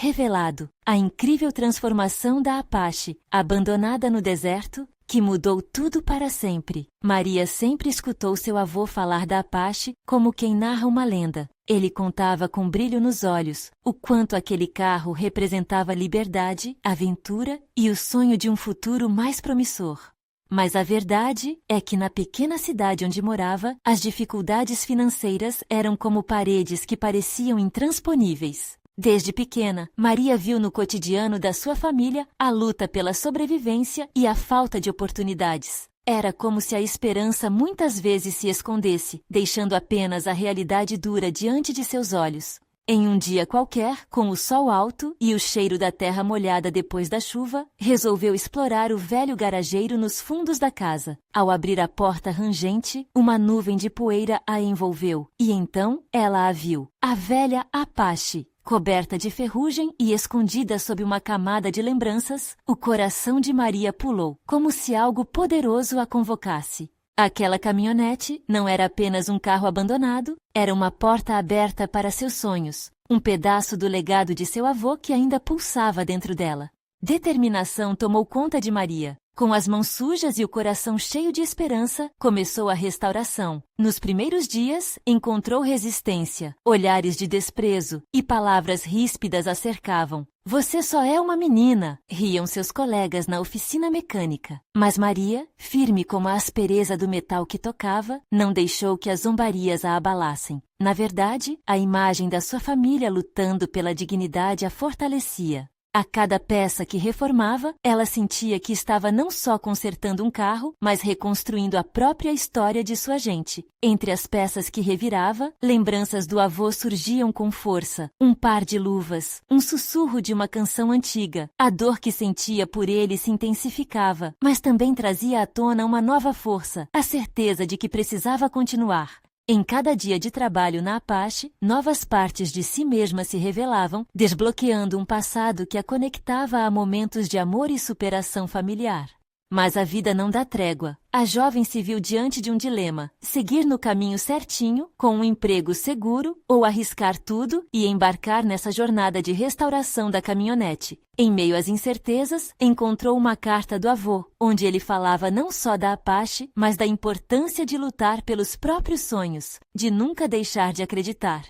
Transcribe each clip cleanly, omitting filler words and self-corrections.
revelado a incrível transformação da Apache, abandonada no deserto, que mudou tudo para sempre. Maria sempre escutou seu avô falar da Apache como quem narra uma lenda. Ele contava com brilho nos olhos o quanto aquele carro representava liberdade, aventura e o sonho de um futuro mais promissor. Mas a verdade é que na pequena cidade onde morava, as dificuldades financeiras eram como paredes que pareciam intransponíveis. Desde pequena, Maria viu no cotidiano da sua família a luta pela sobrevivência e a falta de oportunidades. Era como se a esperança muitas vezes se escondesse, deixando apenas a realidade dura diante de seus olhos. Em um dia qualquer, com o sol alto e o cheiro da terra molhada depois da chuva, resolveu explorar o velho garageiro nos fundos da casa. Ao abrir a porta rangente, uma nuvem de poeira a envolveu, e então ela a viu. A velha Apache. Coberta de ferrugem e escondida sob uma camada de lembranças, o coração de Maria pulou, como se algo poderoso a convocasse. Aquela caminhonete não era apenas um carro abandonado, era uma porta aberta para seus sonhos, um pedaço do legado de seu avô que ainda pulsava dentro dela. Determinação tomou conta de Maria. Com as mãos sujas e o coração cheio de esperança, começou a restauração. Nos primeiros dias, encontrou resistência, olhares de desprezo e palavras ríspidas a cercavam. "Você só é uma menina", riam seus colegas na oficina mecânica. Mas Maria, firme como a aspereza do metal que tocava, não deixou que as zombarias a abalassem. Na verdade, a imagem da sua família lutando pela dignidade a fortalecia. A cada peça que reformava, ela sentia que estava não só consertando um carro, mas reconstruindo a própria história de sua gente. Entre as peças que revirava, lembranças do avô surgiam com força. Um par de luvas, um sussurro de uma canção antiga. A dor que sentia por ele se intensificava, mas também trazia à tona uma nova força, a certeza de que precisava continuar. Em cada dia de trabalho na Apache, novas partes de si mesma se revelavam, desbloqueando um passado que a conectava a momentos de amor e superação familiar. Mas a vida não dá trégua. A jovem se viu diante de um dilema: seguir no caminho certinho, com um emprego seguro, ou arriscar tudo e embarcar nessa jornada de restauração da caminhonete. Em meio às incertezas, encontrou uma carta do avô, onde ele falava não só da Apache, mas da importância de lutar pelos próprios sonhos, de nunca deixar de acreditar.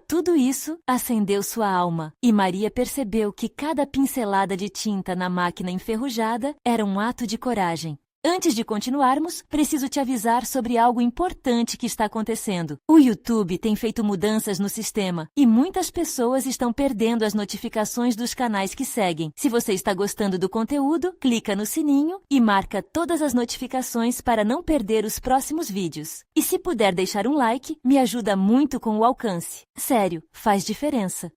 Tudo isso acendeu sua alma, e Maria percebeu que cada pincelada de tinta na máquina enferrujada era um ato de coragem. Antes de continuarmos, preciso te avisar sobre algo importante que está acontecendo. O YouTube tem feito mudanças no sistema e muitas pessoas estão perdendo as notificações dos canais que seguem. Se você está gostando do conteúdo, clica no sininho e marca todas as notificações para não perder os próximos vídeos. E se puder deixar um like, me ajuda muito com o alcance. Sério, faz diferença.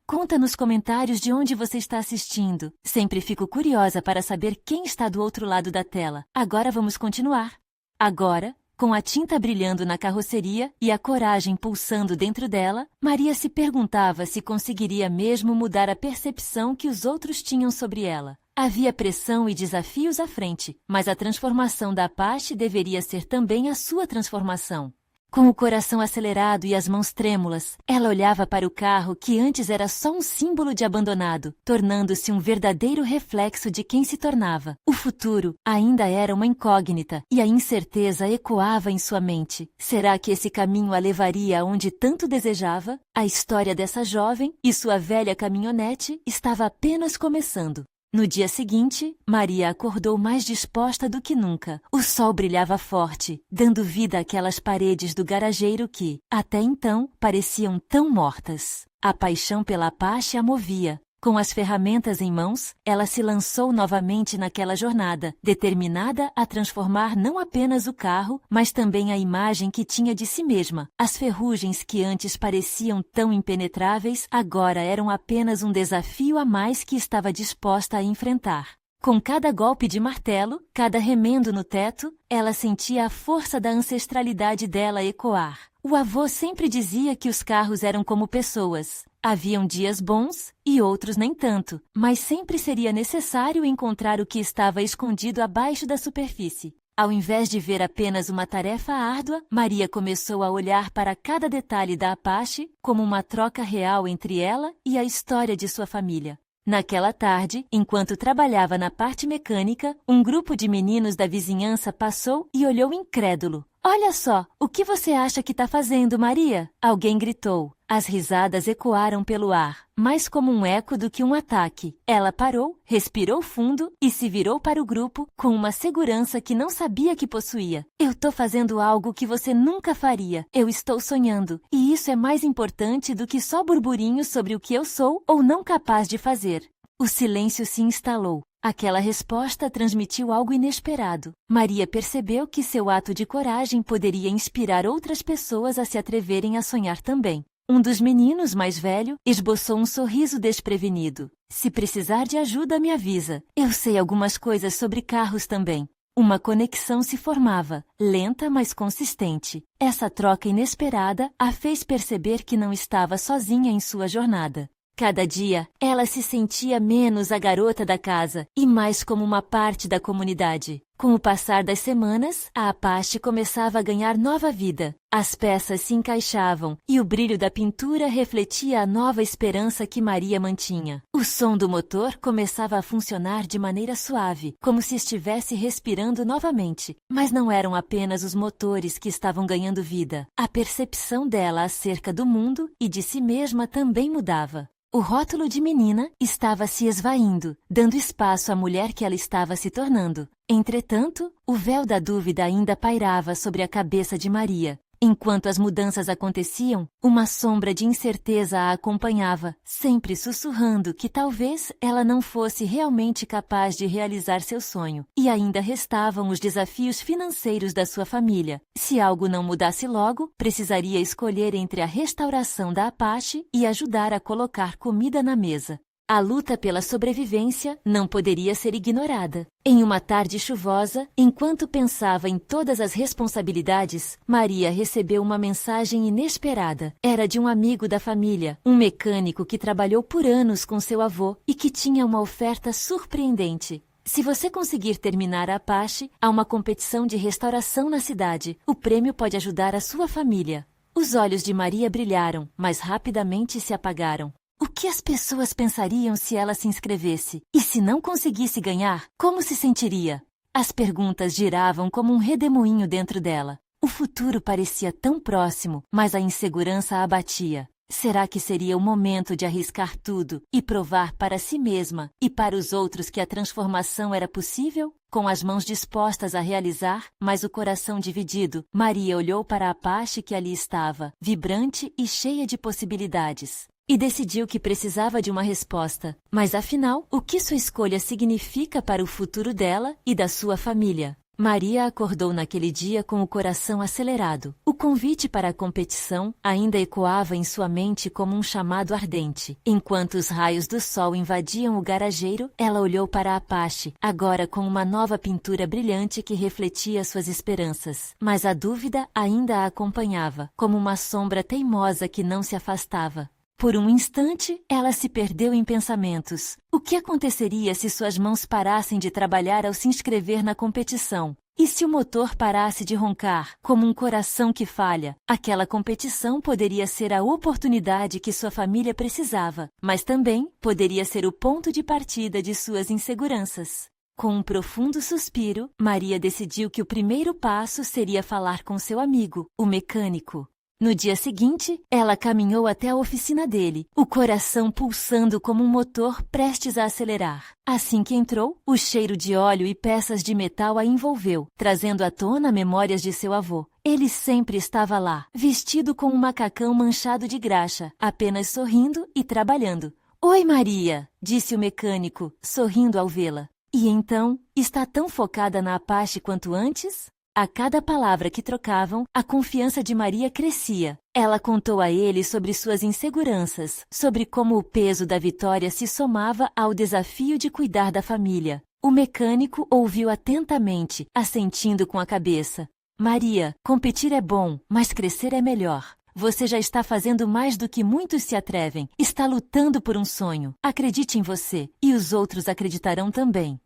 Conta nos comentários de onde você está assistindo. Sempre fico curiosa para saber quem está do outro lado da tela. Agora vamos continuar. Agora, com a tinta brilhando na carroceria e a coragem pulsando dentro dela, Maria se perguntava se conseguiria mesmo mudar a percepção que os outros tinham sobre ela. Havia pressão e desafios à frente, mas a transformação da Apache deveria ser também a sua transformação. Com o coração acelerado e as mãos trêmulas, ela olhava para o carro que antes era só um símbolo de abandonado, tornando-se um verdadeiro reflexo de quem se tornava. O futuro ainda era uma incógnita e a incerteza ecoava em sua mente. Será que esse caminho a levaria aonde tanto desejava? A história dessa jovem e sua velha caminhonete estava apenas começando. No dia seguinte, Maria acordou mais disposta do que nunca. O sol brilhava forte, dando vida àquelas paredes do garageiro que, até então, pareciam tão mortas. A paixão pela Apache a movia. Com as ferramentas em mãos, ela se lançou novamente naquela jornada, determinada a transformar não apenas o carro, mas também a imagem que tinha de si mesma. As ferrugens que antes pareciam tão impenetráveis, agora eram apenas um desafio a mais que estava disposta a enfrentar. Com cada golpe de martelo, cada remendo no teto, ela sentia a força da ancestralidade dela ecoar. O avô sempre dizia que os carros eram como pessoas. Haviam dias bons e outros nem tanto, mas sempre seria necessário encontrar o que estava escondido abaixo da superfície. Ao invés de ver apenas uma tarefa árdua, Maria começou a olhar para cada detalhe da Apache como uma troca real entre ela e a história de sua família. Naquela tarde, enquanto trabalhava na parte mecânica, um grupo de meninos da vizinhança passou e olhou incrédulo. "Olha só, o que você acha que está fazendo, Maria?" Alguém gritou. As risadas ecoaram pelo ar, mais como um eco do que um ataque. Ela parou, respirou fundo e se virou para o grupo com uma segurança que não sabia que possuía. "Eu estou fazendo algo que você nunca faria. Eu estou sonhando. E isso é mais importante do que só burburinhos sobre o que eu sou ou não capaz de fazer." O silêncio se instalou. Aquela resposta transmitiu algo inesperado. Maria percebeu que seu ato de coragem poderia inspirar outras pessoas a se atreverem a sonhar também. Um dos meninos mais velho esboçou um sorriso desprevenido. "Se precisar de ajuda, me avisa. Eu sei algumas coisas sobre carros também." Uma conexão se formava, lenta mas consistente. Essa troca inesperada a fez perceber que não estava sozinha em sua jornada. Cada dia, ela se sentia menos a garota da casa e mais como uma parte da comunidade. Com o passar das semanas, a Apache começava a ganhar nova vida. As peças se encaixavam e o brilho da pintura refletia a nova esperança que Maria mantinha. O som do motor começava a funcionar de maneira suave, como se estivesse respirando novamente. Mas não eram apenas os motores que estavam ganhando vida. A percepção dela acerca do mundo e de si mesma também mudava. O rótulo de menina estava se esvaindo, dando espaço à mulher que ela estava se tornando. Entretanto, o véu da dúvida ainda pairava sobre a cabeça de Maria. Enquanto as mudanças aconteciam, uma sombra de incerteza a acompanhava, sempre sussurrando que talvez ela não fosse realmente capaz de realizar seu sonho. E ainda restavam os desafios financeiros da sua família. Se algo não mudasse logo, precisaria escolher entre a restauração da Apache e ajudar a colocar comida na mesa. A luta pela sobrevivência não poderia ser ignorada. Em uma tarde chuvosa, enquanto pensava em todas as responsabilidades, Maria recebeu uma mensagem inesperada. Era de um amigo da família, um mecânico que trabalhou por anos com seu avô e que tinha uma oferta surpreendente. "Se você conseguir terminar a Apache, há uma competição de restauração na cidade. O prêmio pode ajudar a sua família." Os olhos de Maria brilharam, mas rapidamente se apagaram. O que as pessoas pensariam se ela se inscrevesse? E se não conseguisse ganhar, como se sentiria? As perguntas giravam como um redemoinho dentro dela. O futuro parecia tão próximo, mas a insegurança a abatia. Será que seria o momento de arriscar tudo e provar para si mesma e para os outros que a transformação era possível? Com as mãos dispostas a realizar, mas o coração dividido, Maria olhou para a Apache que ali estava, vibrante e cheia de possibilidades. E decidiu que precisava de uma resposta. Mas afinal, o que sua escolha significa para o futuro dela e da sua família? Maria acordou naquele dia com o coração acelerado. O convite para a competição ainda ecoava em sua mente como um chamado ardente. Enquanto os raios do sol invadiam o garageiro, ela olhou para a Apache, agora com uma nova pintura brilhante que refletia suas esperanças. Mas a dúvida ainda a acompanhava, como uma sombra teimosa que não se afastava. Por um instante, ela se perdeu em pensamentos. O que aconteceria se suas mãos parassem de trabalhar ao se inscrever na competição? E se o motor parasse de roncar, como um coração que falha? Aquela competição poderia ser a oportunidade que sua família precisava, mas também poderia ser o ponto de partida de suas inseguranças. Com um profundo suspiro, Maria decidiu que o primeiro passo seria falar com seu amigo, o mecânico. No dia seguinte, ela caminhou até a oficina dele, o coração pulsando como um motor prestes a acelerar. Assim que entrou, o cheiro de óleo e peças de metal a envolveu, trazendo à tona memórias de seu avô. Ele sempre estava lá, vestido com um macacão manchado de graxa, apenas sorrindo e trabalhando. "Oi, Maria", disse o mecânico, sorrindo ao vê-la. "E então, está tão focada na Apache quanto antes?" A cada palavra que trocavam, a confiança de Maria crescia. Ela contou a ele sobre suas inseguranças, sobre como o peso da vitória se somava ao desafio de cuidar da família. O mecânico ouviu atentamente, assentindo com a cabeça. "Maria, competir é bom, mas crescer é melhor. Você já está fazendo mais do que muitos se atrevem. Está lutando por um sonho. Acredite em você, e os outros acreditarão também."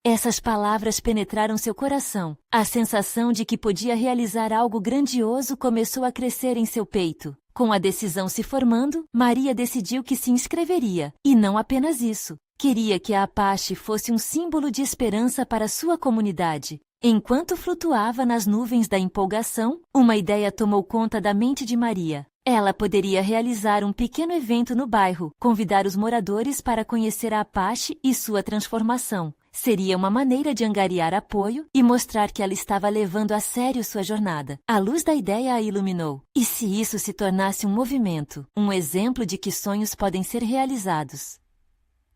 Essas palavras penetraram seu coração. A sensação de que podia realizar algo grandioso começou a crescer em seu peito. Com a decisão se formando, Maria decidiu que se inscreveria. E não apenas isso. Queria que a Apache fosse um símbolo de esperança para sua comunidade. Enquanto flutuava nas nuvens da empolgação, uma ideia tomou conta da mente de Maria. Ela poderia realizar um pequeno evento no bairro, convidar os moradores para conhecer a Apache e sua transformação. Seria uma maneira de angariar apoio e mostrar que ela estava levando a sério sua jornada. A luz da ideia a iluminou. E se isso se tornasse um movimento, um exemplo de que sonhos podem ser realizados?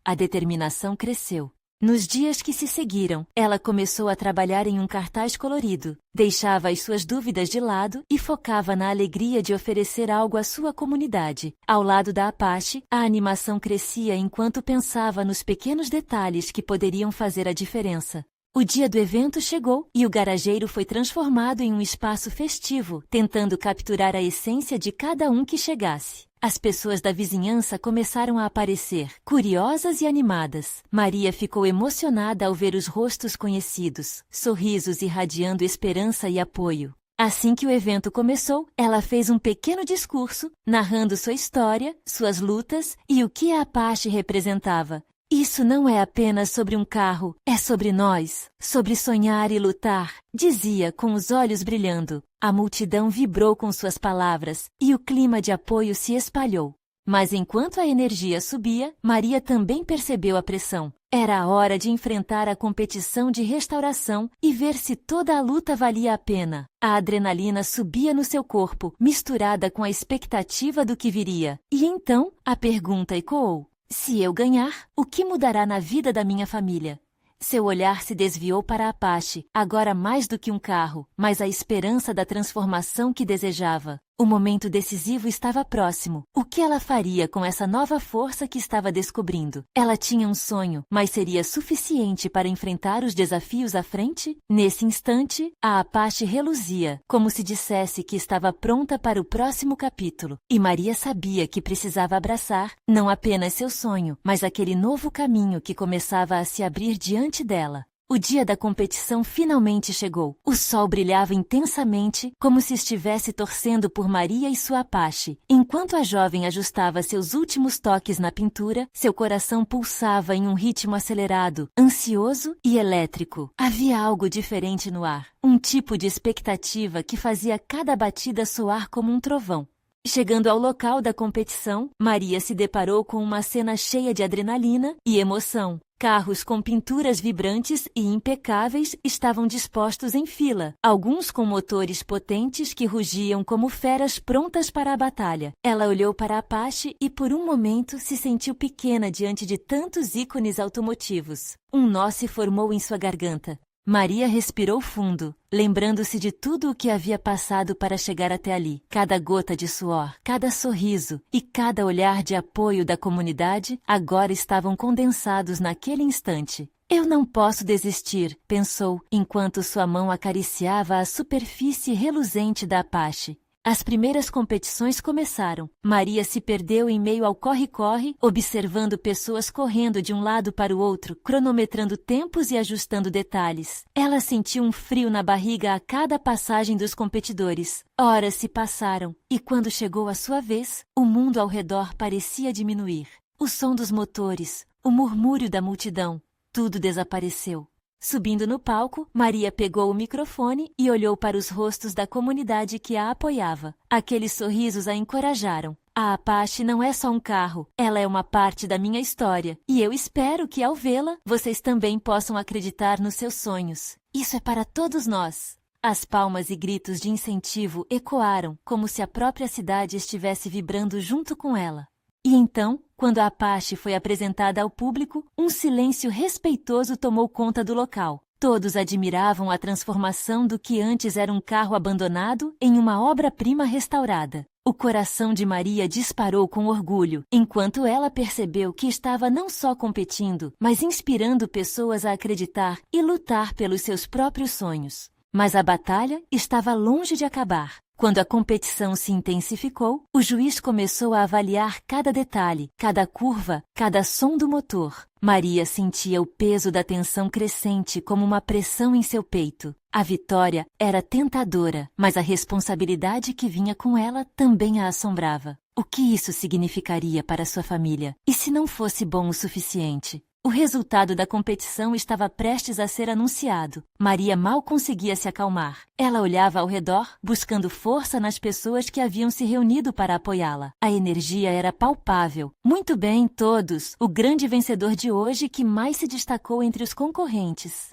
A determinação cresceu. Nos dias que se seguiram, ela começou a trabalhar em um cartaz colorido, deixava as suas dúvidas de lado e focava na alegria de oferecer algo à sua comunidade. Ao lado da Apache, a animação crescia enquanto pensava nos pequenos detalhes que poderiam fazer a diferença. O dia do evento chegou e o garageiro foi transformado em um espaço festivo, tentando capturar a essência de cada um que chegasse. As pessoas da vizinhança começaram a aparecer, curiosas e animadas. Maria ficou emocionada ao ver os rostos conhecidos, sorrisos irradiando esperança e apoio. Assim que o evento começou, ela fez um pequeno discurso, narrando sua história, suas lutas e o que a Apache representava. Isso não é apenas sobre um carro, é sobre nós, sobre sonhar e lutar, dizia com os olhos brilhando. A multidão vibrou com suas palavras e o clima de apoio se espalhou. Mas enquanto a energia subia, Maria também percebeu a pressão. Era a hora de enfrentar a competição de restauração e ver se toda a luta valia a pena. A adrenalina subia no seu corpo, misturada com a expectativa do que viria. E então, a pergunta ecoou. Se eu ganhar, o que mudará na vida da minha família? Seu olhar se desviou para a Apache, agora mais do que um carro, mas a esperança da transformação que desejava. O momento decisivo estava próximo. O que ela faria com essa nova força que estava descobrindo? Ela tinha um sonho, mas seria suficiente para enfrentar os desafios à frente? Nesse instante, a Apache reluzia, como se dissesse que estava pronta para o próximo capítulo. E Maria sabia que precisava abraçar, não apenas seu sonho, mas aquele novo caminho que começava a se abrir diante dela. O dia da competição finalmente chegou. O sol brilhava intensamente, como se estivesse torcendo por Maria e sua Apache. Enquanto a jovem ajustava seus últimos toques na pintura, seu coração pulsava em um ritmo acelerado, ansioso e elétrico. Havia algo diferente no ar, um tipo de expectativa que fazia cada batida soar como um trovão. Chegando ao local da competição, Maria se deparou com uma cena cheia de adrenalina e emoção. Carros com pinturas vibrantes e impecáveis estavam dispostos em fila, alguns com motores potentes que rugiam como feras prontas para a batalha. Ela olhou para a Apache e por um momento se sentiu pequena diante de tantos ícones automotivos. Um nó se formou em sua garganta. Maria respirou fundo, lembrando-se de tudo o que havia passado para chegar até ali. Cada gota de suor, cada sorriso e cada olhar de apoio da comunidade agora estavam condensados naquele instante. Eu não posso desistir, pensou, enquanto sua mão acariciava a superfície reluzente da Apache. As primeiras competições começaram. Maria se perdeu em meio ao corre-corre, observando pessoas correndo de um lado para o outro, cronometrando tempos e ajustando detalhes. Ela sentiu um frio na barriga a cada passagem dos competidores. Horas se passaram, e quando chegou a sua vez, o mundo ao redor parecia diminuir. O som dos motores, o murmúrio da multidão, tudo desapareceu. Subindo no palco, Maria pegou o microfone e olhou para os rostos da comunidade que a apoiava. Aqueles sorrisos a encorajaram. A Apache não é só um carro, ela é uma parte da minha história. E eu espero que, ao vê-la, vocês também possam acreditar nos seus sonhos. Isso é para todos nós. As palmas e gritos de incentivo ecoaram, como se a própria cidade estivesse vibrando junto com ela. E então, quando a Apache foi apresentada ao público, um silêncio respeitoso tomou conta do local. Todos admiravam a transformação do que antes era um carro abandonado em uma obra-prima restaurada. O coração de Maria disparou com orgulho, enquanto ela percebeu que estava não só competindo, mas inspirando pessoas a acreditar e lutar pelos seus próprios sonhos. Mas a batalha estava longe de acabar. Quando a competição se intensificou, o juiz começou a avaliar cada detalhe, cada curva, cada som do motor. Maria sentia o peso da tensão crescente como uma pressão em seu peito. A vitória era tentadora, mas a responsabilidade que vinha com ela também a assombrava. O que isso significaria para sua família? E se não fosse bom o suficiente? O resultado da competição estava prestes a ser anunciado. Maria mal conseguia se acalmar. Ela olhava ao redor, buscando força nas pessoas que haviam se reunido para apoiá-la. A energia era palpável. Muito bem, todos. O grande vencedor de hoje que mais se destacou entre os concorrentes.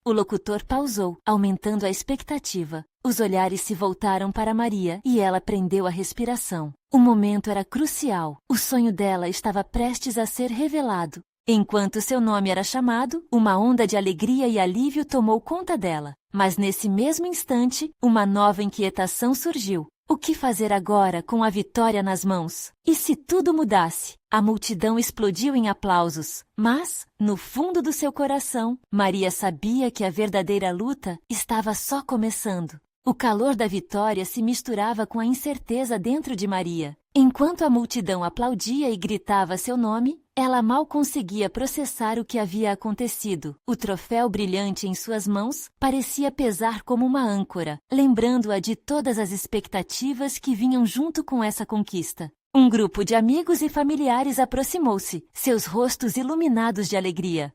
O locutor pausou, aumentando a expectativa. Os olhares se voltaram para Maria e ela prendeu a respiração. O momento era crucial. O sonho dela estava prestes a ser revelado. Enquanto seu nome era chamado, uma onda de alegria e alívio tomou conta dela. Mas nesse mesmo instante, uma nova inquietação surgiu. O que fazer agora com a vitória nas mãos? E se tudo mudasse? A multidão explodiu em aplausos. Mas, no fundo do seu coração, Maria sabia que a verdadeira luta estava só começando. O calor da vitória se misturava com a incerteza dentro de Maria. Enquanto a multidão aplaudia e gritava seu nome, ela mal conseguia processar o que havia acontecido. O troféu brilhante em suas mãos parecia pesar como uma âncora, lembrando-a de todas as expectativas que vinham junto com essa conquista. Um grupo de amigos e familiares aproximou-se, seus rostos iluminados de alegria.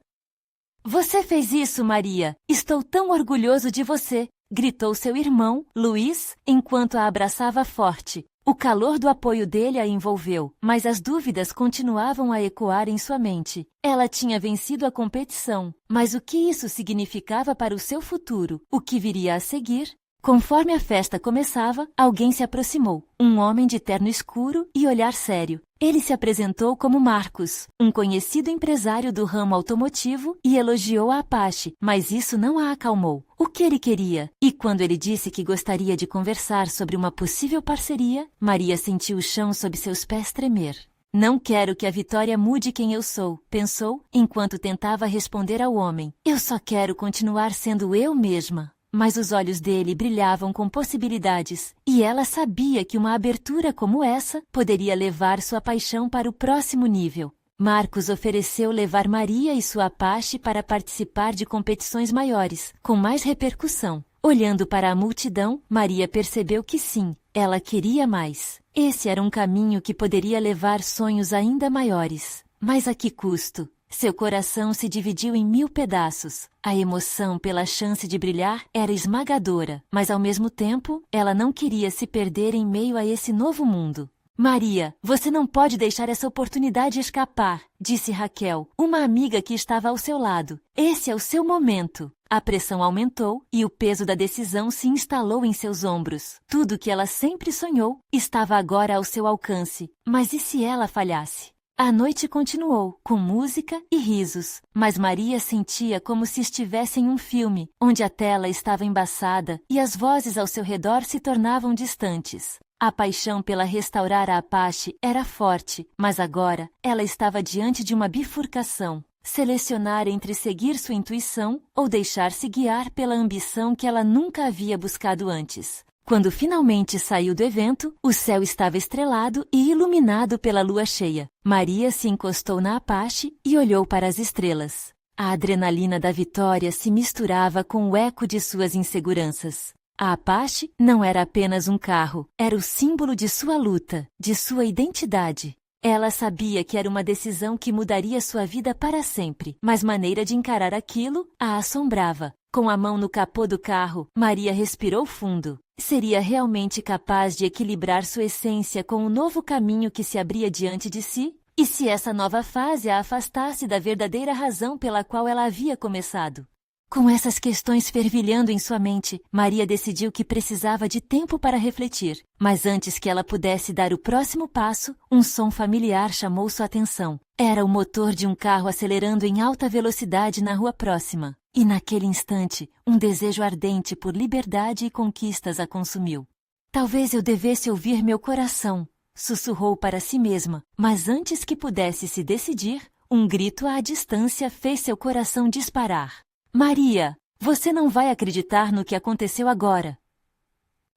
"Você fez isso, Maria! Estou tão orgulhoso de você!" gritou seu irmão, Luiz, enquanto a abraçava forte. O calor do apoio dele a envolveu, mas as dúvidas continuavam a ecoar em sua mente. Ela tinha vencido a competição, mas o que isso significava para o seu futuro? O que viria a seguir? Conforme a festa começava, alguém se aproximou. Um homem de terno escuro e olhar sério. Ele se apresentou como Marcos, um conhecido empresário do ramo automotivo, e elogiou a Apache, mas isso não a acalmou. O que ele queria? E quando ele disse que gostaria de conversar sobre uma possível parceria, Maria sentiu o chão sob seus pés tremer. "Não quero que a vitória mude quem eu sou", pensou, enquanto tentava responder ao homem. "Eu só quero continuar sendo eu mesma." Mas os olhos dele brilhavam com possibilidades, e ela sabia que uma abertura como essa poderia levar sua paixão para o próximo nível. Marcos ofereceu levar Maria e sua Apache para participar de competições maiores, com mais repercussão. Olhando para a multidão, Maria percebeu que sim, ela queria mais. Esse era um caminho que poderia levar sonhos ainda maiores. Mas a que custo? Seu coração se dividiu em 1000 pedaços. A emoção pela chance de brilhar era esmagadora, mas ao mesmo tempo, ela não queria se perder em meio a esse novo mundo. "Maria, você não pode deixar essa oportunidade escapar", disse Raquel, uma amiga que estava ao seu lado. "Esse é o seu momento." A pressão aumentou e o peso da decisão se instalou em seus ombros. Tudo que ela sempre sonhou estava agora ao seu alcance. Mas e se ela falhasse? A noite continuou, com música e risos, mas Maria sentia como se estivesse em um filme, onde a tela estava embaçada e as vozes ao seu redor se tornavam distantes. A paixão pela restaurar a Apache era forte, mas agora ela estava diante de uma bifurcação. Selecionar entre seguir sua intuição ou deixar-se guiar pela ambição que ela nunca havia buscado antes. Quando finalmente saiu do evento, o céu estava estrelado e iluminado pela lua cheia. Maria se encostou na Apache e olhou para as estrelas. A adrenalina da vitória se misturava com o eco de suas inseguranças. A Apache não era apenas um carro, era o símbolo de sua luta, de sua identidade. Ela sabia que era uma decisão que mudaria sua vida para sempre, mas maneira de encarar aquilo a assombrava. Com a mão no capô do carro, Maria respirou fundo. Seria realmente capaz de equilibrar sua essência com o novo caminho que se abria diante de si? E se essa nova fase a afastasse da verdadeira razão pela qual ela havia começado? Com essas questões fervilhando em sua mente, Maria decidiu que precisava de tempo para refletir. Mas antes que ela pudesse dar o próximo passo, um som familiar chamou sua atenção. Era o motor de um carro acelerando em alta velocidade na rua próxima. E naquele instante, um desejo ardente por liberdade e conquistas a consumiu. "Talvez eu devesse ouvir meu coração", sussurrou para si mesma, mas antes que pudesse se decidir, um grito à distância fez seu coração disparar. "Maria, você não vai acreditar no que aconteceu agora."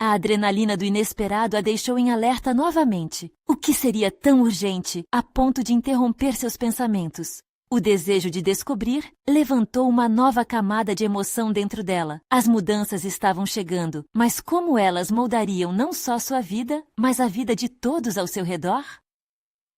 A adrenalina do inesperado a deixou em alerta novamente. O que seria tão urgente a ponto de interromper seus pensamentos? O desejo de descobrir levantou uma nova camada de emoção dentro dela. As mudanças estavam chegando, mas como elas moldariam não só sua vida, mas a vida de todos ao seu redor?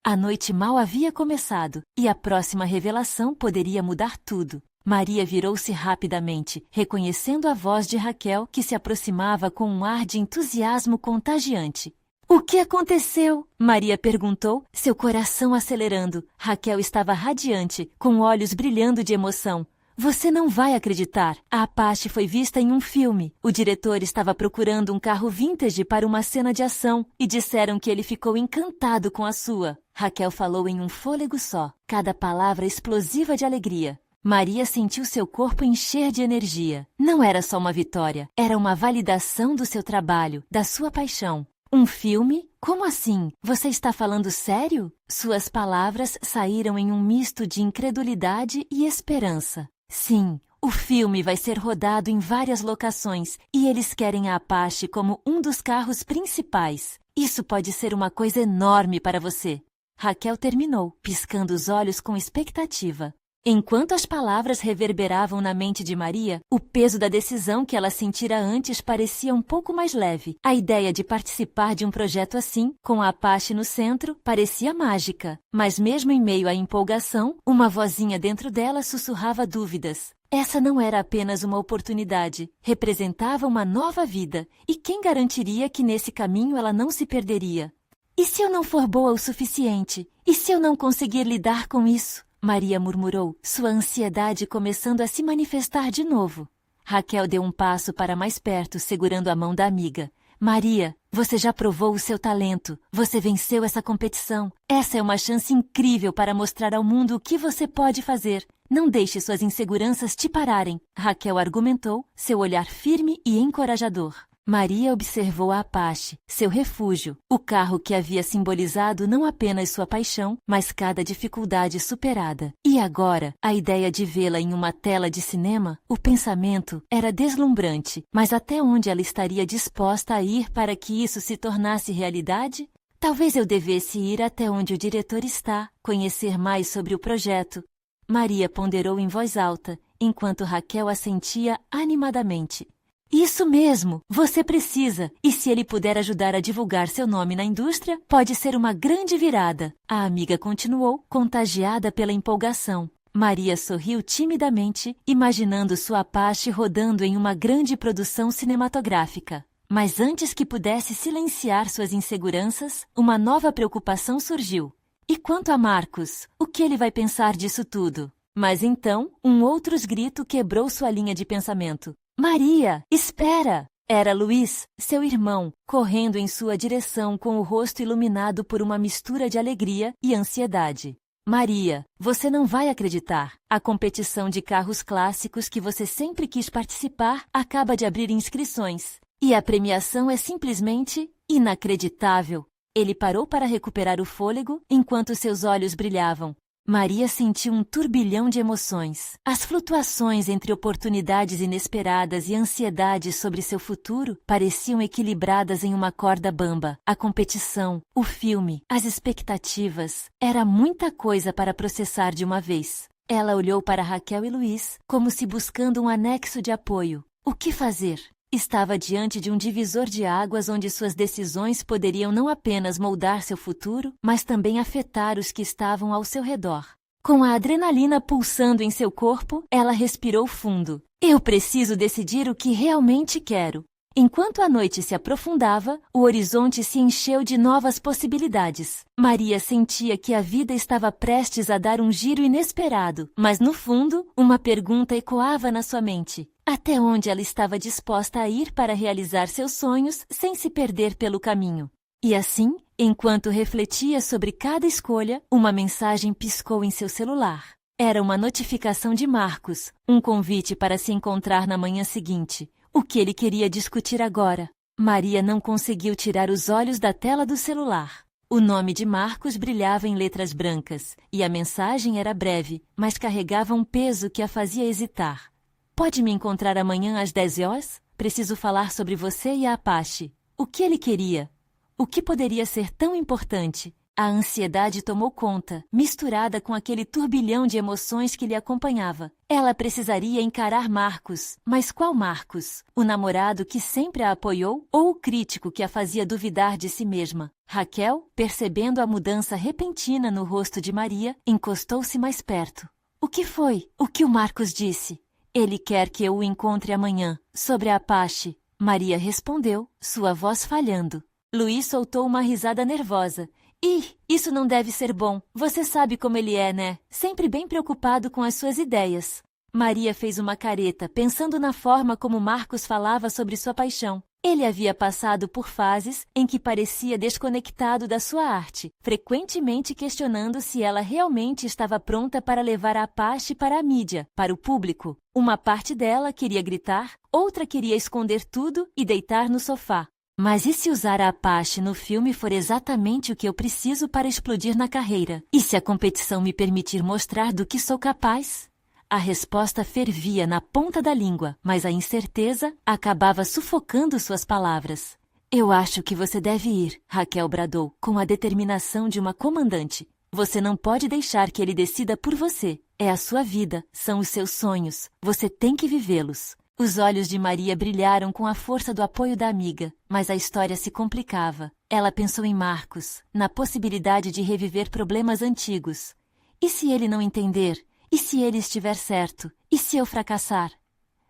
A noite mal havia começado, e a próxima revelação poderia mudar tudo. Maria virou-se rapidamente, reconhecendo a voz de Raquel, que se aproximava com um ar de entusiasmo contagiante. O que aconteceu? Maria perguntou, seu coração acelerando. Raquel estava radiante, com olhos brilhando de emoção. Você não vai acreditar. A Apache foi vista em um filme. O diretor estava procurando um carro vintage para uma cena de ação e disseram que ele ficou encantado com a sua. Raquel falou em um fôlego só, cada palavra explosiva de alegria. Maria sentiu seu corpo encher de energia. Não era só uma vitória, era uma validação do seu trabalho, da sua paixão. Um filme? Como assim? Você está falando sério? Suas palavras saíram em um misto de incredulidade e esperança. Sim, o filme vai ser rodado em várias locações e eles querem a Apache como um dos carros principais. Isso pode ser uma coisa enorme para você. Raquel terminou, piscando os olhos com expectativa. Enquanto as palavras reverberavam na mente de Maria, o peso da decisão que ela sentira antes parecia um pouco mais leve. A ideia de participar de um projeto assim, com a Apache no centro, parecia mágica. Mas mesmo em meio à empolgação, uma vozinha dentro dela sussurrava dúvidas. Essa não era apenas uma oportunidade, representava uma nova vida. E quem garantiria que nesse caminho ela não se perderia? E se eu não for boa o suficiente? E se eu não conseguir lidar com isso? Maria murmurou, sua ansiedade começando a se manifestar de novo. Raquel deu um passo para mais perto, segurando a mão da amiga. Maria, você já provou o seu talento. Você venceu essa competição. Essa é uma chance incrível para mostrar ao mundo o que você pode fazer. Não deixe suas inseguranças te pararem, Raquel argumentou, seu olhar firme e encorajador. Maria observou a Apache, seu refúgio, o carro que havia simbolizado não apenas sua paixão, mas cada dificuldade superada. E agora, a ideia de vê-la em uma tela de cinema, o pensamento era deslumbrante, mas até onde ela estaria disposta a ir para que isso se tornasse realidade? Talvez eu devesse ir até onde o diretor está, conhecer mais sobre o projeto. Maria ponderou em voz alta, enquanto Raquel assentia animadamente. Isso mesmo, você precisa. E se ele puder ajudar a divulgar seu nome na indústria, pode ser uma grande virada. A amiga continuou, contagiada pela empolgação. Maria sorriu timidamente, imaginando sua Apache rodando em uma grande produção cinematográfica. Mas antes que pudesse silenciar suas inseguranças, uma nova preocupação surgiu. E quanto a Marcos, o que ele vai pensar disso tudo? Mas então, um outro grito quebrou sua linha de pensamento. Maria, espera! Era Luiz, seu irmão, correndo em sua direção com o rosto iluminado por uma mistura de alegria e ansiedade. Maria, você não vai acreditar. A competição de carros clássicos que você sempre quis participar acaba de abrir inscrições. E a premiação é simplesmente inacreditável. Ele parou para recuperar o fôlego enquanto seus olhos brilhavam. Maria sentiu um turbilhão de emoções. As flutuações entre oportunidades inesperadas e ansiedades sobre seu futuro pareciam equilibradas em uma corda bamba. A competição, o filme, as expectativas. Era muita coisa para processar de uma vez. Ela olhou para Raquel e Luiz, como se buscando um anexo de apoio. O que fazer? Estava diante de um divisor de águas onde suas decisões poderiam não apenas moldar seu futuro, mas também afetar os que estavam ao seu redor. Com a adrenalina pulsando em seu corpo, ela respirou fundo. Eu preciso decidir o que realmente quero. Enquanto a noite se aprofundava, o horizonte se encheu de novas possibilidades. Maria sentia que a vida estava prestes a dar um giro inesperado, mas no fundo, uma pergunta ecoava na sua mente. Até onde ela estava disposta a ir para realizar seus sonhos sem se perder pelo caminho? E assim, enquanto refletia sobre cada escolha, uma mensagem piscou em seu celular. Era uma notificação de Marcos, um convite para se encontrar na manhã seguinte. O que ele queria discutir agora? Maria não conseguiu tirar os olhos da tela do celular. O nome de Marcos brilhava em letras brancas, e a mensagem era breve, mas carregava um peso que a fazia hesitar. Pode me encontrar amanhã às 10 horas? preciso falar sobre você e a Apache. O que ele queria? O que poderia ser tão importante? A ansiedade tomou conta, misturada com aquele turbilhão de emoções que lhe acompanhava. Ela precisaria encarar Marcos. Mas qual Marcos? O namorado que sempre a apoiou ou o crítico que a fazia duvidar de si mesma? Raquel, percebendo a mudança repentina no rosto de Maria, encostou-se mais perto. O que foi? O que o Marcos disse? Ele quer que eu o encontre amanhã, sobre a Apache. Maria respondeu, sua voz falhando. Luiz soltou uma risada nervosa. Ih, isso não deve ser bom. Você sabe como ele é, né? Sempre bem preocupado com as suas ideias. Maria fez uma careta, pensando na forma como Marcos falava sobre sua paixão. Ele havia passado por fases em que parecia desconectado da sua arte, frequentemente questionando se ela realmente estava pronta para levar a Apache para a mídia, para o público. Uma parte dela queria gritar, outra queria esconder tudo e deitar no sofá. Mas e se usar a Apache no filme for exatamente o que eu preciso para explodir na carreira? E se a competição me permitir mostrar do que sou capaz? A resposta fervia na ponta da língua, mas a incerteza acabava sufocando suas palavras. Eu acho que você deve ir, Raquel bradou, com a determinação de uma comandante. Você não pode deixar que ele decida por você. É a sua vida, são os seus sonhos. Você tem que vivê-los. Os olhos de Maria brilharam com a força do apoio da amiga, mas a história se complicava. Ela pensou em Marcos, na possibilidade de reviver problemas antigos. E se ele não entender? E se ele estiver certo? E se eu fracassar?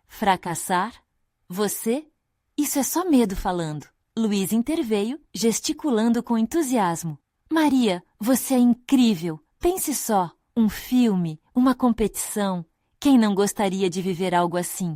Fracassar? Você? Isso é só medo falando. Luiz interveio, gesticulando com entusiasmo. Maria, você é incrível. Pense só, um filme, uma competição. Quem não gostaria de viver algo assim?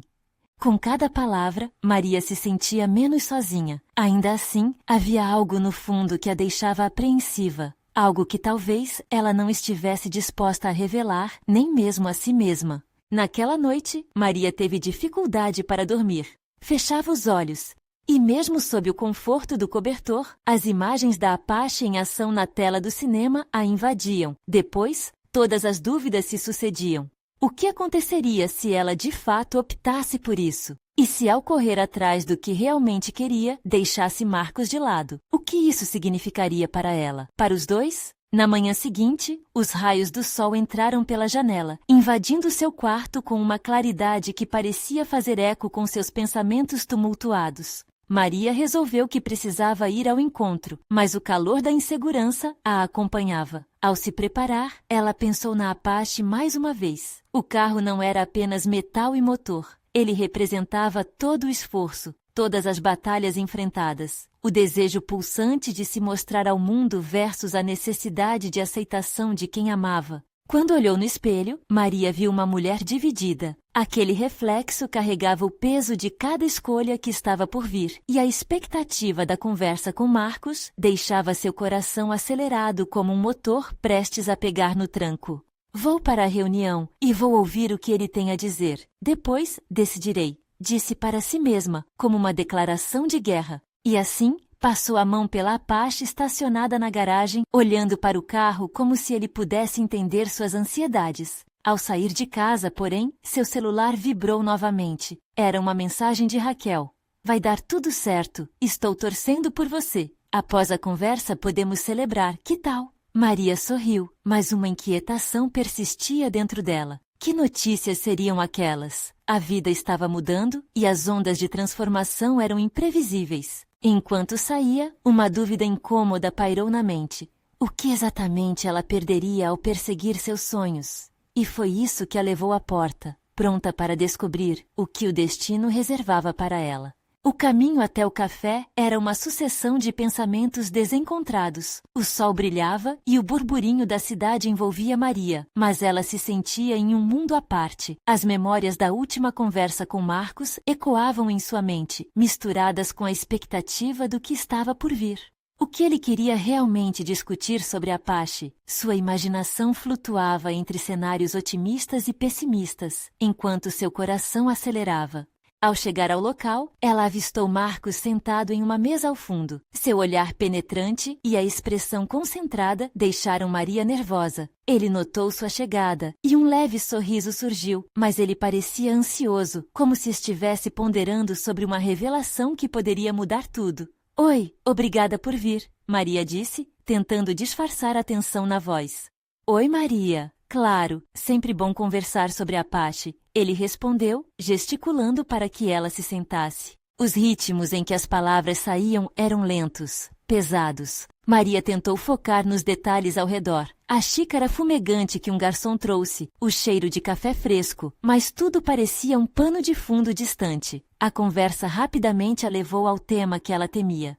Com cada palavra, Maria se sentia menos sozinha. Ainda assim, havia algo no fundo que a deixava apreensiva. Algo que talvez ela não estivesse disposta a revelar, nem mesmo a si mesma. Naquela noite, Maria teve dificuldade para dormir. Fechava os olhos. E mesmo sob o conforto do cobertor, as imagens da Apache em ação na tela do cinema a invadiam. Depois, todas as dúvidas se sucediam. O que aconteceria se ela de fato optasse por isso? E se ao correr atrás do que realmente queria, deixasse Marcos de lado? O que isso significaria para ela? Para os dois? Na manhã seguinte, os raios do sol entraram pela janela, invadindo seu quarto com uma claridade que parecia fazer eco com seus pensamentos tumultuados. Maria resolveu que precisava ir ao encontro, mas o calor da insegurança a acompanhava. Ao se preparar, ela pensou na Apache mais uma vez. O carro não era apenas metal e motor. Ele representava todo o esforço, todas as batalhas enfrentadas. O desejo pulsante de se mostrar ao mundo versus a necessidade de aceitação de quem amava. Quando olhou no espelho, Maria viu uma mulher dividida. Aquele reflexo carregava o peso de cada escolha que estava por vir, e a expectativa da conversa com Marcos deixava seu coração acelerado como um motor prestes a pegar no tranco. Vou para a reunião e vou ouvir o que ele tem a dizer. Depois decidirei, disse para si mesma, como uma declaração de guerra. E assim, passou a mão pela Apache estacionada na garagem, olhando para o carro como se ele pudesse entender suas ansiedades. Ao sair de casa, porém, seu celular vibrou novamente. Era uma mensagem de Raquel. Vai dar tudo certo. Estou torcendo por você. Após a conversa, podemos celebrar. Que tal? Maria sorriu, mas uma inquietação persistia dentro dela. Que notícias seriam aquelas? A vida estava mudando e as ondas de transformação eram imprevisíveis. Enquanto saía, uma dúvida incômoda pairou na mente. O que exatamente ela perderia ao perseguir seus sonhos? E foi isso que a levou à porta, pronta para descobrir o que o destino reservava para ela. O caminho até o café era uma sucessão de pensamentos desencontrados. O sol brilhava e o burburinho da cidade envolvia Maria, mas ela se sentia em um mundo à parte. As memórias da última conversa com Marcos ecoavam em sua mente, misturadas com a expectativa do que estava por vir. O que ele queria realmente discutir sobre Apache? Sua imaginação flutuava entre cenários otimistas e pessimistas, enquanto seu coração acelerava. Ao chegar ao local, ela avistou Marcos sentado em uma mesa ao fundo. Seu olhar penetrante e a expressão concentrada deixaram Maria nervosa. Ele notou sua chegada e um leve sorriso surgiu, mas ele parecia ansioso, como se estivesse ponderando sobre uma revelação que poderia mudar tudo. Oi, obrigada por vir, Maria disse, tentando disfarçar a tensão na voz. Oi, Maria. Claro, sempre bom conversar sobre Apache, ele respondeu, gesticulando para que ela se sentasse. Os ritmos em que as palavras saíam eram lentos, pesados. Maria tentou focar nos detalhes ao redor. A xícara fumegante que um garçom trouxe, o cheiro de café fresco, mas tudo parecia um pano de fundo distante. A conversa rapidamente a levou ao tema que ela temia.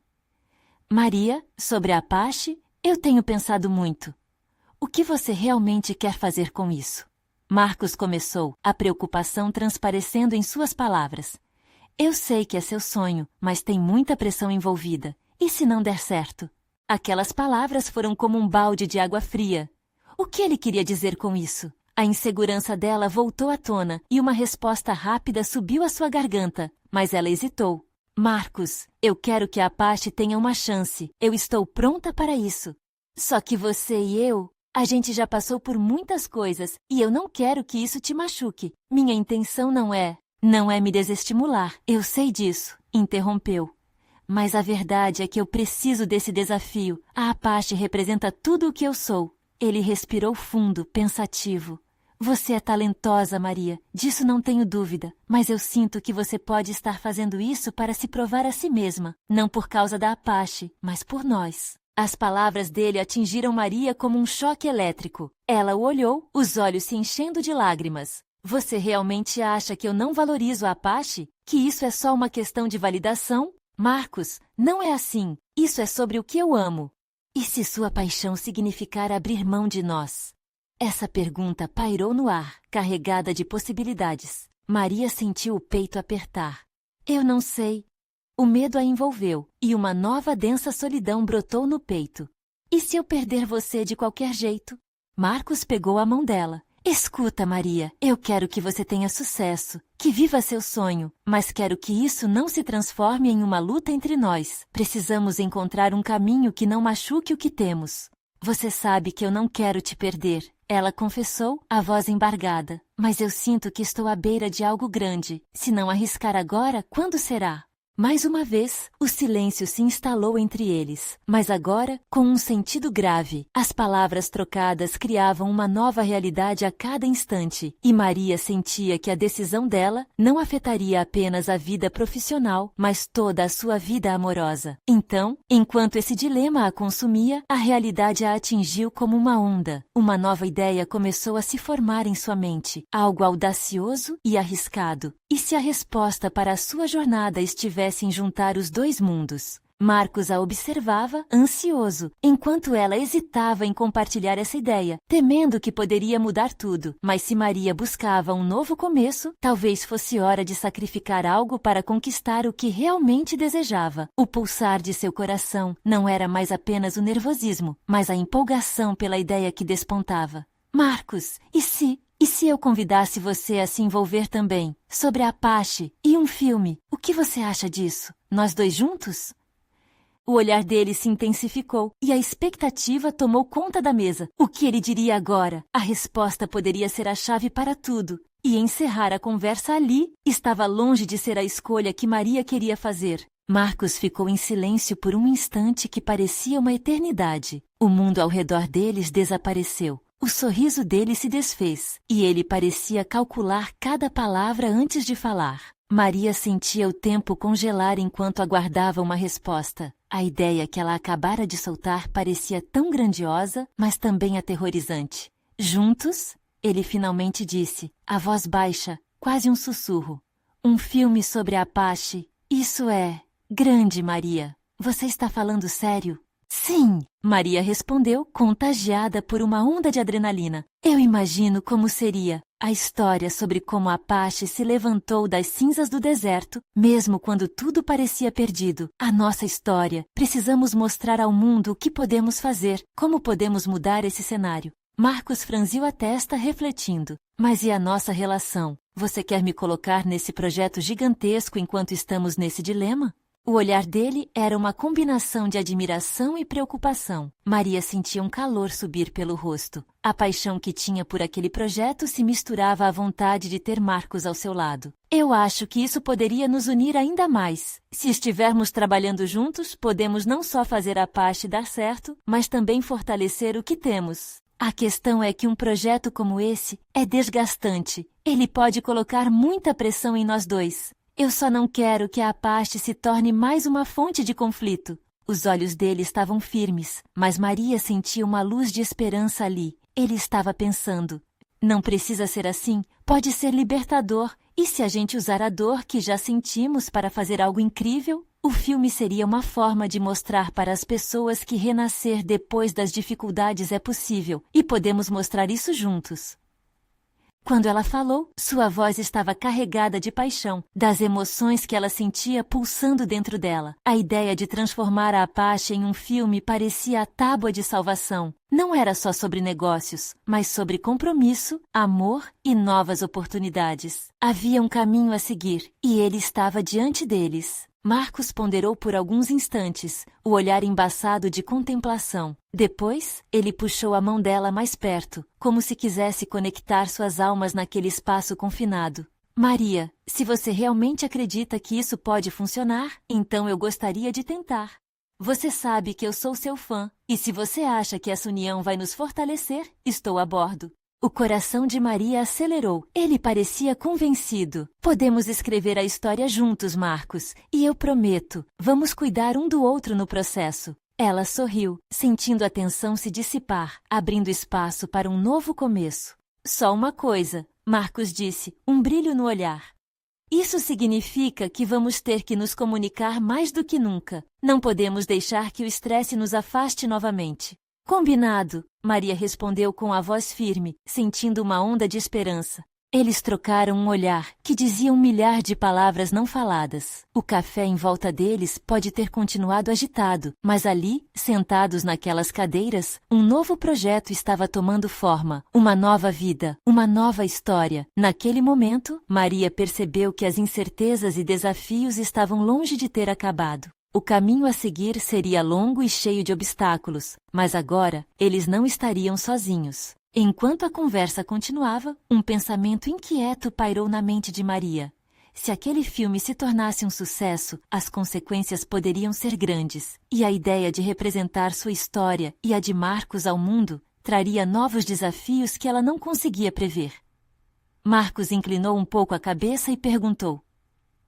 Maria, sobre Apache, eu tenho pensado muito. O que você realmente quer fazer com isso? Marcos começou, a preocupação transparecendo em suas palavras. Eu sei que é seu sonho, mas tem muita pressão envolvida. E se não der certo? Aquelas palavras foram como um balde de água fria. O que ele queria dizer com isso? A insegurança dela voltou à tona e uma resposta rápida subiu à sua garganta, mas ela hesitou. Marcos, eu quero que a Apache tenha uma chance. Eu estou pronta para isso. Só que você e eu... A gente já passou por muitas coisas e eu não quero que isso te machuque. Minha intenção não é me desestimular. Eu sei disso, interrompeu. Mas a verdade é que eu preciso desse desafio. A Apache representa tudo o que eu sou. Ele respirou fundo, pensativo. Você é talentosa, Maria. Disso não tenho dúvida. Mas eu sinto que você pode estar fazendo isso para se provar a si mesma. Não por causa da Apache, mas por nós. As palavras dele atingiram Maria como um choque elétrico. Ela o olhou, os olhos se enchendo de lágrimas. Você realmente acha que eu não valorizo a Apache? Que isso é só uma questão de validação? Marcos, não é assim. Isso é sobre o que eu amo. E se sua paixão significar abrir mão de nós? Essa pergunta pairou no ar, carregada de possibilidades. Maria sentiu o peito apertar. Eu não sei. O medo a envolveu, e uma nova densa solidão brotou no peito. E se eu perder você de qualquer jeito? Marcos pegou a mão dela. Escuta, Maria, eu quero que você tenha sucesso, que viva seu sonho, mas quero que isso não se transforme em uma luta entre nós. Precisamos encontrar um caminho que não machuque o que temos. Você sabe que eu não quero te perder, ela confessou, a voz embargada. Mas eu sinto que estou à beira de algo grande. Se não arriscar agora, quando será? Mais uma vez, o silêncio se instalou entre eles, mas agora com um sentido grave. As palavras trocadas criavam uma nova realidade a cada instante, e Maria sentia que a decisão dela não afetaria apenas a vida profissional, mas toda a sua vida amorosa. Então, enquanto esse dilema a consumia, a realidade a atingiu como uma onda. Uma nova ideia começou a se formar em sua mente, algo audacioso e arriscado. E se a resposta para a sua jornada estivesse em juntar os dois mundos? Marcos a observava, ansioso, enquanto ela hesitava em compartilhar essa ideia, temendo que poderia mudar tudo. Mas se Maria buscava um novo começo, talvez fosse hora de sacrificar algo para conquistar o que realmente desejava. O pulsar de seu coração não era mais apenas o nervosismo, mas a empolgação pela ideia que despontava. Marcos, e se eu convidasse você a se envolver também? Sobre a Apache e um filme, o que você acha disso? Nós dois juntos? O olhar dele se intensificou e a expectativa tomou conta da mesa. O que ele diria agora? A resposta poderia ser a chave para tudo. E encerrar a conversa ali estava longe de ser a escolha que Maria queria fazer. Marcos ficou em silêncio por um instante que parecia uma eternidade. O mundo ao redor deles desapareceu. O sorriso dele se desfez, e ele parecia calcular cada palavra antes de falar. Maria sentia o tempo congelar enquanto aguardava uma resposta. A ideia que ela acabara de soltar parecia tão grandiosa, mas também aterrorizante. Juntos, ele finalmente disse, a voz baixa, quase um sussurro. Um filme sobre a Apache. Isso é grande, Maria. Você está falando sério? Sim, Maria respondeu, contagiada por uma onda de adrenalina. Eu imagino como seria a história sobre como a Apache se levantou das cinzas do deserto, mesmo quando tudo parecia perdido. A nossa história. Precisamos mostrar ao mundo o que podemos fazer, como podemos mudar esse cenário. Marcos franziu a testa, refletindo. Mas e a nossa relação? Você quer me colocar nesse projeto gigantesco enquanto estamos nesse dilema? O olhar dele era uma combinação de admiração e preocupação. Maria sentia um calor subir pelo rosto. A paixão que tinha por aquele projeto se misturava à vontade de ter Marcos ao seu lado. Eu acho que isso poderia nos unir ainda mais. Se estivermos trabalhando juntos, podemos não só fazer a Apache dar certo, mas também fortalecer o que temos. A questão é que um projeto como esse é desgastante. Ele pode colocar muita pressão em nós dois. Eu só não quero que a Apache se torne mais uma fonte de conflito. Os olhos dele estavam firmes, mas Maria sentia uma luz de esperança ali. Ele estava pensando, não precisa ser assim, pode ser libertador. E se a gente usar a dor que já sentimos para fazer algo incrível? O filme seria uma forma de mostrar para as pessoas que renascer depois das dificuldades é possível, e podemos mostrar isso juntos. Quando ela falou, sua voz estava carregada de paixão, das emoções que ela sentia pulsando dentro dela. A ideia de transformar a Apache em um filme parecia a tábua de salvação. Não era só sobre negócios, mas sobre compromisso, amor e novas oportunidades. Havia um caminho a seguir, e ele estava diante deles. Marcos ponderou por alguns instantes, o olhar embaçado de contemplação. Depois, ele puxou a mão dela mais perto, como se quisesse conectar suas almas naquele espaço confinado. Maria, se você realmente acredita que isso pode funcionar, então eu gostaria de tentar. Você sabe que eu sou seu fã, e se você acha que essa união vai nos fortalecer, estou a bordo. O coração de Maria acelerou. Ele parecia convencido. Podemos escrever a história juntos, Marcos. E eu prometo, vamos cuidar um do outro no processo. Ela sorriu, sentindo a tensão se dissipar, abrindo espaço para um novo começo. Só uma coisa, Marcos disse, um brilho no olhar. Isso significa que vamos ter que nos comunicar mais do que nunca. Não podemos deixar que o estresse nos afaste novamente. Combinado, Maria respondeu com a voz firme, sentindo uma onda de esperança. Eles trocaram um olhar que dizia 1.000.000 de palavras não faladas. O café em volta deles pode ter continuado agitado, mas ali, sentados naquelas cadeiras, um novo projeto estava tomando forma, uma nova vida, uma nova história. Naquele momento, Maria percebeu que as incertezas e desafios estavam longe de ter acabado. O caminho a seguir seria longo e cheio de obstáculos, mas agora eles não estariam sozinhos. Enquanto a conversa continuava, um pensamento inquieto pairou na mente de Maria. Se aquele filme se tornasse um sucesso, as consequências poderiam ser grandes, e a ideia de representar sua história e a de Marcos ao mundo traria novos desafios que ela não conseguia prever. Marcos inclinou um pouco a cabeça e perguntou: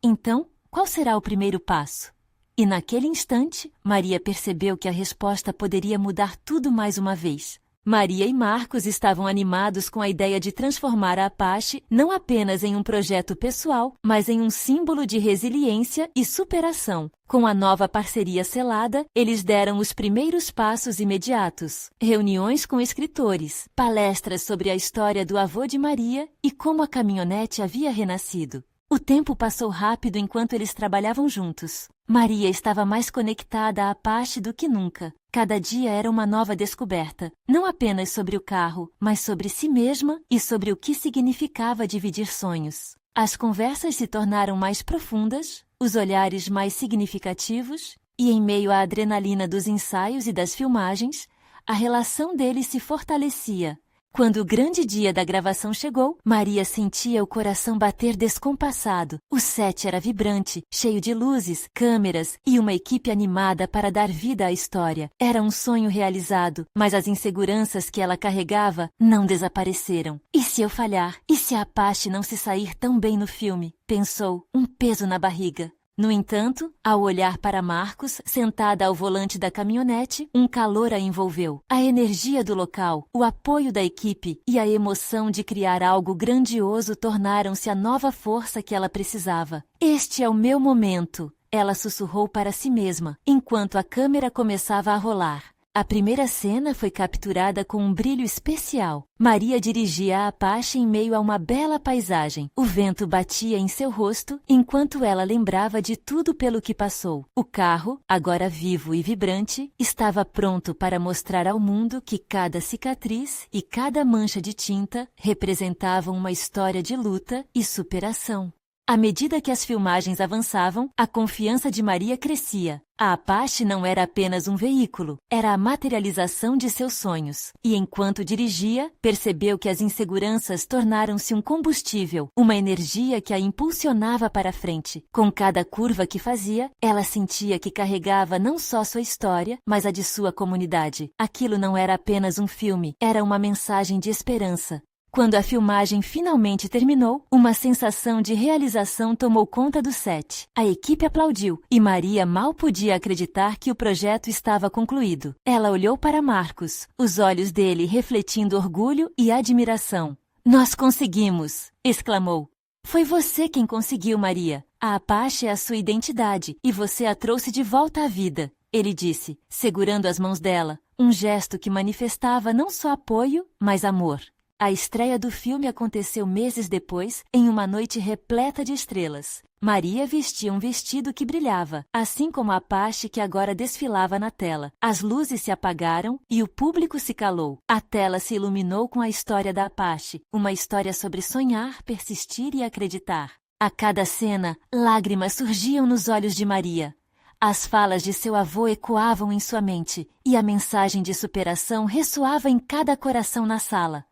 então, qual será o primeiro passo? E naquele instante, Maria percebeu que a resposta poderia mudar tudo mais uma vez. Maria e Marcos estavam animados com a ideia de transformar a Apache não apenas em um projeto pessoal, mas em um símbolo de resiliência e superação. Com a nova parceria selada, eles deram os primeiros passos imediatos. Reuniões com escritores, palestras sobre a história do avô de Maria e como a caminhonete havia renascido. O tempo passou rápido enquanto eles trabalhavam juntos. Maria estava mais conectada à Apache do que nunca. Cada dia era uma nova descoberta, não apenas sobre o carro, mas sobre si mesma e sobre o que significava dividir sonhos. As conversas se tornaram mais profundas, os olhares mais significativos, e em meio à adrenalina dos ensaios e das filmagens, a relação deles se fortalecia. Quando o grande dia da gravação chegou, Maria sentia o coração bater descompassado. O set era vibrante, cheio de luzes, câmeras e uma equipe animada para dar vida à história. Era um sonho realizado, mas as inseguranças que ela carregava não desapareceram. E se eu falhar? E se a Apache não se sair tão bem no filme? Pensou, um peso na barriga. No entanto, ao olhar para Marcos, sentada ao volante da caminhonete, um calor a envolveu. A energia do local, o apoio da equipe e a emoção de criar algo grandioso tornaram-se a nova força que ela precisava. Este é o meu momento, ela sussurrou para si mesma, enquanto a câmera começava a rolar. A primeira cena foi capturada com um brilho especial. Maria dirigia a Apache em meio a uma bela paisagem. O vento batia em seu rosto, enquanto ela lembrava de tudo pelo que passou. O carro, agora vivo e vibrante, estava pronto para mostrar ao mundo que cada cicatriz e cada mancha de tinta representavam uma história de luta e superação. À medida que as filmagens avançavam, a confiança de Maria crescia. A Apache não era apenas um veículo, era a materialização de seus sonhos. E enquanto dirigia, percebeu que as inseguranças tornaram-se um combustível, uma energia que a impulsionava para frente. Com cada curva que fazia, ela sentia que carregava não só sua história, mas a de sua comunidade. Aquilo não era apenas um filme, era uma mensagem de esperança. Quando a filmagem finalmente terminou, uma sensação de realização tomou conta do set. A equipe aplaudiu e Maria mal podia acreditar que o projeto estava concluído. Ela olhou para Marcos, os olhos dele refletindo orgulho e admiração. "Nós conseguimos!" exclamou. "Foi você quem conseguiu, Maria. A Apache é a sua identidade e você a trouxe de volta à vida", ele disse, segurando as mãos dela, um gesto que manifestava não só apoio, mas amor. A estreia do filme aconteceu meses depois, em uma noite repleta de estrelas. Maria vestia um vestido que brilhava, assim como a Apache que agora desfilava na tela. As luzes se apagaram e o público se calou. A tela se iluminou com a história da Apache, uma história sobre sonhar, persistir e acreditar. A cada cena, lágrimas surgiam nos olhos de Maria. As falas de seu avô ecoavam em sua mente, e a mensagem de superação ressoava em cada coração na sala.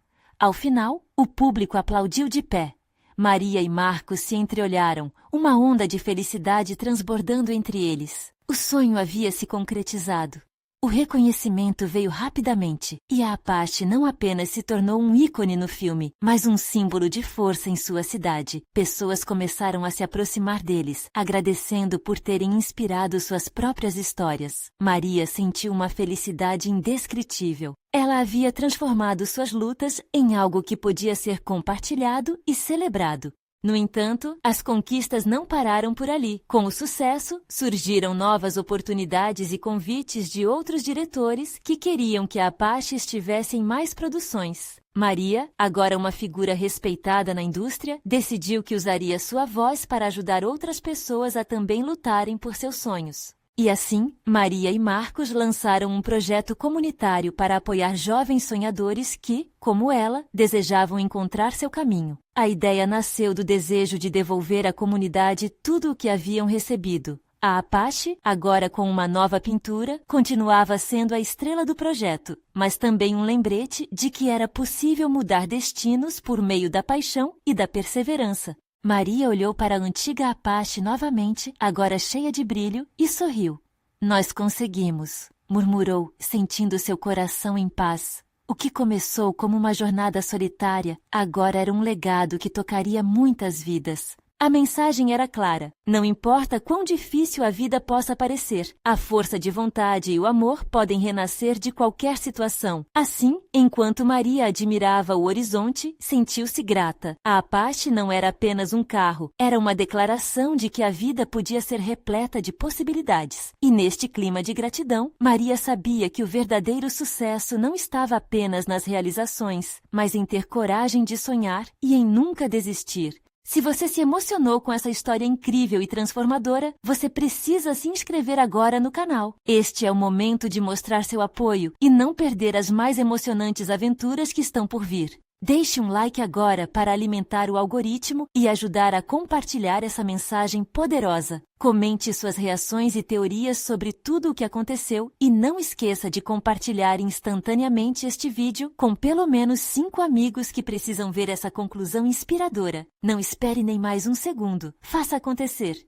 Ao final, o público aplaudiu de pé. Maria e Marcos se entreolharam, uma onda de felicidade transbordando entre eles. O sonho havia se concretizado. O reconhecimento veio rapidamente, e a Apache não apenas se tornou um ícone no filme, mas um símbolo de força em sua cidade. Pessoas começaram a se aproximar deles, agradecendo por terem inspirado suas próprias histórias. Maria sentiu uma felicidade indescritível. Ela havia transformado suas lutas em algo que podia ser compartilhado e celebrado. No entanto, as conquistas não pararam por ali. Com o sucesso, surgiram novas oportunidades e convites de outros diretores que queriam que a Apache estivesse em mais produções. Maria, agora uma figura respeitada na indústria, decidiu que usaria sua voz para ajudar outras pessoas a também lutarem por seus sonhos. E assim, Maria e Marcos lançaram um projeto comunitário para apoiar jovens sonhadores que, como ela, desejavam encontrar seu caminho. A ideia nasceu do desejo de devolver à comunidade tudo o que haviam recebido. A Apache, agora com uma nova pintura, continuava sendo a estrela do projeto, mas também um lembrete de que era possível mudar destinos por meio da paixão e da perseverança. Maria olhou para a antiga Apache novamente, agora cheia de brilho, e sorriu. "Nós conseguimos", murmurou, sentindo seu coração em paz. O que começou como uma jornada solitária, agora era um legado que tocaria muitas vidas. A mensagem era clara. Não importa quão difícil a vida possa parecer, a força de vontade e o amor podem renascer de qualquer situação. Assim, enquanto Maria admirava o horizonte, sentiu-se grata. A Apache não era apenas um carro, era uma declaração de que a vida podia ser repleta de possibilidades. E neste clima de gratidão, Maria sabia que o verdadeiro sucesso não estava apenas nas realizações, mas em ter coragem de sonhar e em nunca desistir. Se você se emocionou com essa história incrível e transformadora, você precisa se inscrever agora no canal. Este é o momento de mostrar seu apoio e não perder as mais emocionantes aventuras que estão por vir. Deixe um like agora para alimentar o algoritmo e ajudar a compartilhar essa mensagem poderosa. Comente suas reações e teorias sobre tudo o que aconteceu e não esqueça de compartilhar instantaneamente este vídeo com pelo menos 5 amigos que precisam ver essa conclusão inspiradora. Não espere nem mais um segundo. Faça acontecer.